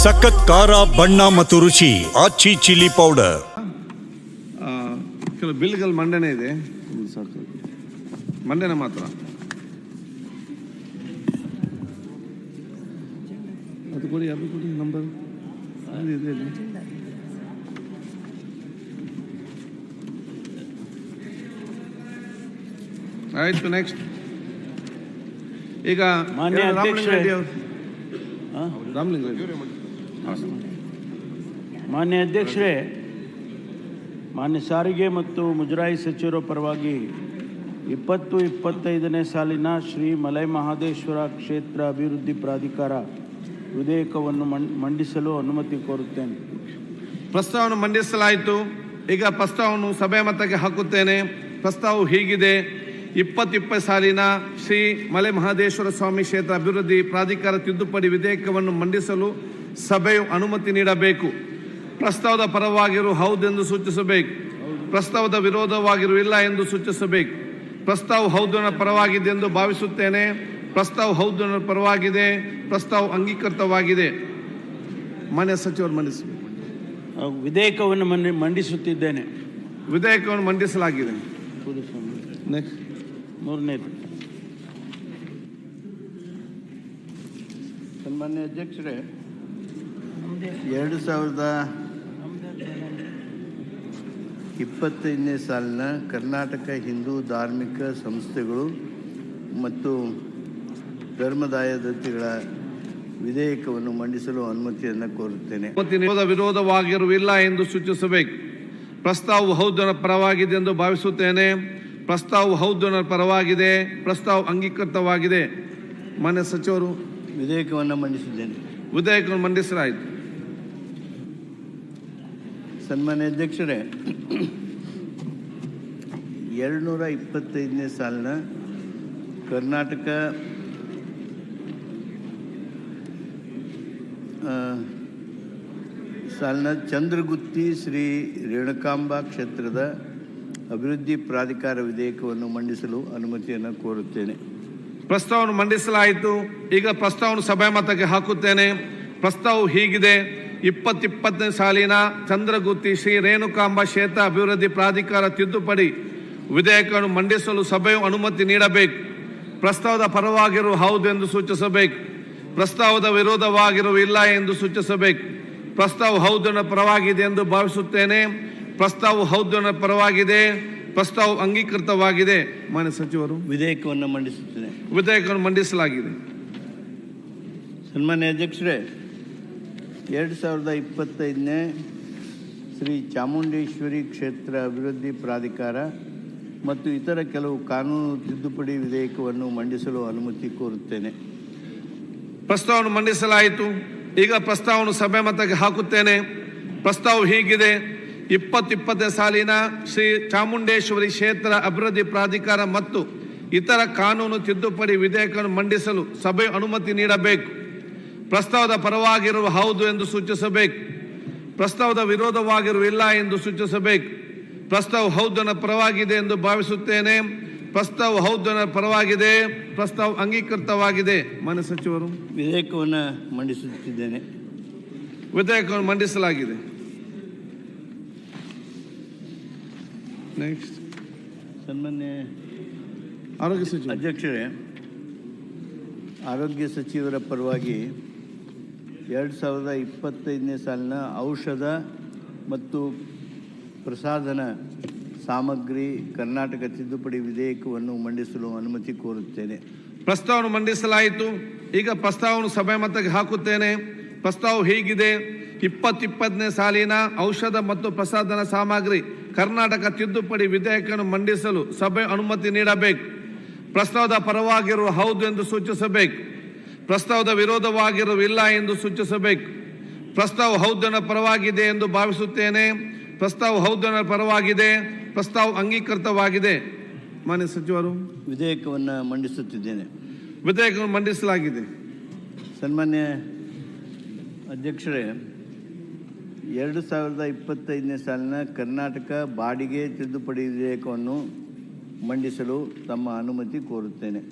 ಸಖತ್ ಖಾರ ಬಣ್ಣ ಮತ್ತು ರುಚಿ ಆಚಿ ಚಿಲ್ಲಿ ಪೌಡರ್. ಕೆಲವು ಬಿಲ್ಗಳು ಮಂಡನೆ ಇದೆ, ಸಾಕು ಮಂಡನೆ ಮಾತ್ರ. ಅದು ಕೊಡಿ, ಅದು ಕೊಡಿ ನಂಬರ್. ಆಯ್ತು, ನೆಕ್ಸ್ಟ್. ಈಗ ರಾಮಲಿಂಗ ರೆಡ್ಡಿ ಅವರು. ರಾಮಲಿಂಗ ರೆಡ್ಡಿ. ಮಾನ್ಯ ಅಧ್ಯಕ್ಷರೇ, ಮಾನ್ಯ ಸಾರಿಗೆ ಮತ್ತು ಮುಜರಾಯಿ ಸಚಿವರ ಪರವಾಗಿ 20-25ನೇ ಸಾಲಿನ ಶ್ರೀ ಮಲೈ ಮಹದೇಶ್ವರ ಕ್ಷೇತ್ರ ಅಭಿವೃದ್ಧಿ ಪ್ರಾಧಿಕಾರ ವಿಧೇಯಕವನ್ನು ಮಂಡಿಸಲು ಅನುಮತಿ ಕೋರುತ್ತೇನೆ. ಪ್ರಸ್ತಾವವನ್ನು ಮಂಡಿಸಲಾಯಿತು. ಈಗ ಪ್ರಸ್ತಾವವನ್ನು ಸಭೆ ಮತಕ್ಕೆ ಹಾಕುತ್ತೇನೆ. ಪ್ರಸ್ತಾವ ಹೀಗಿದೆ: 2020 ಸಾಲಿನ ಶ್ರೀ ಮಲೆ ಮಹದೇಶ್ವರ ಸ್ವಾಮಿ ಕ್ಷೇತ್ರ ಅಭಿವೃದ್ಧಿ ಪ್ರಾಧಿಕಾರ ತಿದ್ದುಪಡಿ ವಿಧೇಯಕವನ್ನು ಮಂಡಿಸಲು ಸಭೆಯು ಅನುಮತಿ ನೀಡಬೇಕು. ಪ್ರಸ್ತಾವದ ಪರವಾಗಿರು ಹೌದೆಂದು ಸೂಚಿಸಬೇಕು. ಪ್ರಸ್ತಾವದ ವಿರೋಧವಾಗಿರು ಇಲ್ಲ ಎಂದು ಸೂಚಿಸಬೇಕು. ಪ್ರಸ್ತಾವ ಹೌದನ ಪರವಾಗಿದೆ ಎಂದು ಭಾವಿಸುತ್ತೇನೆ. ಪ್ರಸ್ತಾವ ಹೌದನ ಪರವಾಗಿದೆ. ಪ್ರಸ್ತಾವ ಅಂಗೀಕೃತವಾಗಿದೆ. ಮಾನ್ಯ ಸಚಿವರು ಮಂಡಿಸಬೇಕು. ವಿಧೇಯಕವನ್ನು ಮಂಡಿಸುತ್ತಿದ್ದೇನೆ. ವಿಧೇಯಕವನ್ನು ಮಂಡಿಸಲಾಗಿದೆ. ನೆಕ್ಸ್ಟ್, ಮೂರನೇದು. ಸನ್ಮಾನ್ಯ ಅಧ್ಯಕ್ಷರೇ, 2025ನೇ ಸಾಲಿನ ಕರ್ನಾಟಕ ಹಿಂದೂ ಧಾರ್ಮಿಕ ಸಂಸ್ಥೆಗಳು ಮತ್ತು ಧರ್ಮದಾಯ ದತ್ತಿಗಳ ವಿಧೇಯಕವನ್ನು ಮಂಡಿಸಲು ಅನುಮತಿಯನ್ನು ಕೋರುತ್ತೇನೆ. ವಿರೋಧವಾಗಿರುವಿಲ್ಲ ಎಂದು ಸೂಚಿಸಬೇಕು. ಪ್ರಸ್ತಾವ ಹೌದನ ಪರವಾಗಿದೆ ಎಂದು ಭಾವಿಸುತ್ತೇನೆ. ಪ್ರಸ್ತಾವ ಹೌದನ ಪರವಾಗಿದೆ. ಪ್ರಸ್ತಾವ ಅಂಗೀಕೃತವಾಗಿದೆ. ಮಾನ್ಯ ಸಚಿವರು ವಿಧೇಯಕವನ್ನು ಮಂಡಿಸಿದ್ದೇನೆ. ವಿಧೇಯಕವನ್ನು ಮಂಡಿಸಲಾಯಿತು. ಸನ್ಮಾನ್ಯ ಅಧ್ಯಕ್ಷರೇ, 225ನೇ ಸಾಲಿನ ಕರ್ನಾಟಕ ಸಾಲಿನ ಚಂದ್ರಗುತ್ತಿ ಶ್ರೀ ರೇಣುಕಾಂಬಾ ಕ್ಷೇತ್ರದ ಅಭಿವೃದ್ಧಿ ಪ್ರಾಧಿಕಾರ ವಿಧೇಯಕವನ್ನು ಮಂಡಿಸಲು ಅನುಮತಿಯನ್ನು ಕೋರುತ್ತೇನೆ. ಪ್ರಸ್ತಾವವನ್ನು ಮಂಡಿಸಲಾಯಿತು. ಈಗ ಪ್ರಸ್ತಾವವನ್ನು ಸಭೆ ಮತಕ್ಕೆ ಹಾಕುತ್ತೇನೆ. ಪ್ರಸ್ತಾವ ಹೀಗಿದೆ: 2020ನೇ ಸಾಲಿನ ಚಂದ್ರಗುತ್ತಿ ಶ್ರೀ ರೇಣುಕಾಂಬಾ ಕ್ಷೇತ್ರ ಅಭಿವೃದ್ಧಿ ಪ್ರಾಧಿಕಾರ ತಿದ್ದುಪಡಿ ವಿಧೇಯಕವನ್ನು ಮಂಡಿಸಲು ಸಭೆಯು ಅನುಮತಿ ನೀಡಬೇಕು. ಪ್ರಸ್ತಾವದ ಪರವಾಗಿರುವ ಹೌದು ಎಂದು ಸೂಚಿಸಬೇಕು. ಪ್ರಸ್ತಾವದ ವಿರೋಧವಾಗಿರುವ ಇಲ್ಲ ಎಂದು ಸೂಚಿಸಬೇಕು. ಪ್ರಸ್ತಾವ ಹೌದನ ಪರವಾಗಿದೆ ಎಂದು ಭಾವಿಸುತ್ತೇನೆ. ಪ್ರಸ್ತಾವ ಹೌದನ ಪರವಾಗಿದೆ. ಪ್ರಸ್ತಾವ ಅಂಗೀಕೃತವಾಗಿದೆ. ಮಾನ್ಯ ಸಚಿವರು ವಿಧೇಯಕವನ್ನು ಮಂಡಿಸುತ್ತೇನೆ. ವಿಧೇಯಕವನ್ನು ಮಂಡಿಸಲಾಗಿದೆ. ಸನ್ಮಾನ್ಯ ಅಧ್ಯಕ್ಷರೇ, 2025ನೇ ಶ್ರೀ ಚಾಮುಂಡೇಶ್ವರಿ ಕ್ಷೇತ್ರ ಅಭಿವೃದ್ಧಿ ಪ್ರಾಧಿಕಾರ ಮತ್ತು ಇತರ ಕೆಲವು ಕಾನೂನು ತಿದ್ದುಪಡಿ ವಿಧೇಯಕವನ್ನು ಮಂಡಿಸಲು ಅನುಮತಿ ಕೋರುತ್ತೇನೆ. ಪ್ರಸ್ತಾವವನ್ನು ಮಂಡಿಸಲಾಯಿತು. ಈಗ ಪ್ರಸ್ತಾವವನ್ನು ಸಭೆ ಮತಕ್ಕೆ ಹಾಕುತ್ತೇನೆ. ಪ್ರಸ್ತಾವ ಹೀಗಿದೆ: 2020ನೇ ಸಾಲಿನ ಶ್ರೀ ಚಾಮುಂಡೇಶ್ವರಿ ಕ್ಷೇತ್ರ ಅಭಿವೃದ್ಧಿ ಪ್ರಾಧಿಕಾರ ಮತ್ತು ಇತರ ಕಾನೂನು ತಿದ್ದುಪಡಿ ವಿಧೇಯಕವನ್ನು ಮಂಡಿಸಲು ಸಭೆ ಅನುಮತಿ ನೀಡಬೇಕು. ಪ್ರಸ್ತಾವದ ಪರವಾಗಿರುವ ಹೌದು ಎಂದು ಸೂಚಿಸಬೇಕು. ಪ್ರಸ್ತಾವದ ವಿರೋಧವಾಗಿರುವ ಇಲ್ಲ ಎಂದು ಸೂಚಿಸಬೇಕು. ಪ್ರಸ್ತಾವ ಹೌದನ ಪರವಾಗಿದೆ ಎಂದು ಭಾವಿಸುತ್ತೇನೆ. ಪ್ರಸ್ತಾವ ಹೌದನ ಪರವಾಗಿದೆ. ಪ್ರಸ್ತಾವ ಅಂಗೀಕೃತವಾಗಿದೆ. ಮಾನ್ಯ ಸಚಿವರು ವಿಧೇಯಕವನ್ನು ಮಂಡಿಸುತ್ತಿದ್ದೇನೆ. ವಿಧೇಯಕವನ್ನು ಮಂಡಿಸಲಾಗಿದೆ. ನೆಕ್ಸ್ಟ್, ಸನ್ಮಾನ್ಯ ಆರೋಗ್ಯ ಸಚಿವ ಅಧ್ಯಕ್ಷರೇ, ಆರೋಗ್ಯ ಸಚಿವರ ಪರವಾಗಿ 2025ನೇ ಸಾಲಿನ ಔಷಧ ಮತ್ತು ಪ್ರಸಾಧನ ಸಾಮಗ್ರಿ ಕರ್ನಾಟಕ ತಿದ್ದುಪಡಿ ವಿಧೇಯಕವನ್ನು ಮಂಡಿಸಲು ಅನುಮತಿ ಕೋರುತ್ತೇನೆ. ಪ್ರಸ್ತಾವವನ್ನು ಮಂಡಿಸಲಾಯಿತು. ಈಗ ಪ್ರಸ್ತಾವವನ್ನು ಸಭೆ ಮತಕ್ಕೆ ಹಾಕುತ್ತೇನೆ. ಪ್ರಸ್ತಾವ ಹೀಗಿದೆ: 2020ನೇ ಸಾಲಿನ ಔಷಧ ಮತ್ತು ಪ್ರಸಾಧನ ಸಾಮಗ್ರಿ ಕರ್ನಾಟಕ ತಿದ್ದುಪಡಿ ವಿಧೇಯಕವನ್ನು ಮಂಡಿಸಲು ಸಭೆ ಅನುಮತಿ ನೀಡಬೇಕು. ಪ್ರಸ್ತಾವದ ಪರವಾಗಿರುವ ಹೌದು ಎಂದು ಸೂಚಿಸಬೇಕು. ಪ್ರಸ್ತಾವದ ವಿರೋಧವಾಗಿರುವ ಇಲ್ಲ ಎಂದು ಸೂಚಿಸಬೇಕು. ಪ್ರಸ್ತಾವ ಹೌದನ ಪರವಾಗಿದೆ ಎಂದು ಭಾವಿಸುತ್ತೇನೆ. ಪ್ರಸ್ತಾವ ಹೌದನ ಪರವಾಗಿದೆ. ಪ್ರಸ್ತಾವ ಅಂಗೀಕೃತವಾಗಿದೆ. ಮಾನ್ಯ ಸಚಿವರು ವಿಧೇಯಕವನ್ನು ಮಂಡಿಸುತ್ತಿದ್ದೇನೆ. ವಿಧೇಯಕವನ್ನು ಮಂಡಿಸಲಾಗಿದೆ. ಸನ್ಮಾನ್ಯ ಅಧ್ಯಕ್ಷರೇ, 2025ನೇ ಸಾಲಿನ ಕರ್ನಾಟಕ ಬಾಡಿಗೆ ತಿದ್ದುಪಡಿ ವಿಧೇಯಕವನ್ನು ಮಂಡಿಸಲು ತಮ್ಮ ಅನುಮತಿ ಕೋರುತ್ತೇನೆ.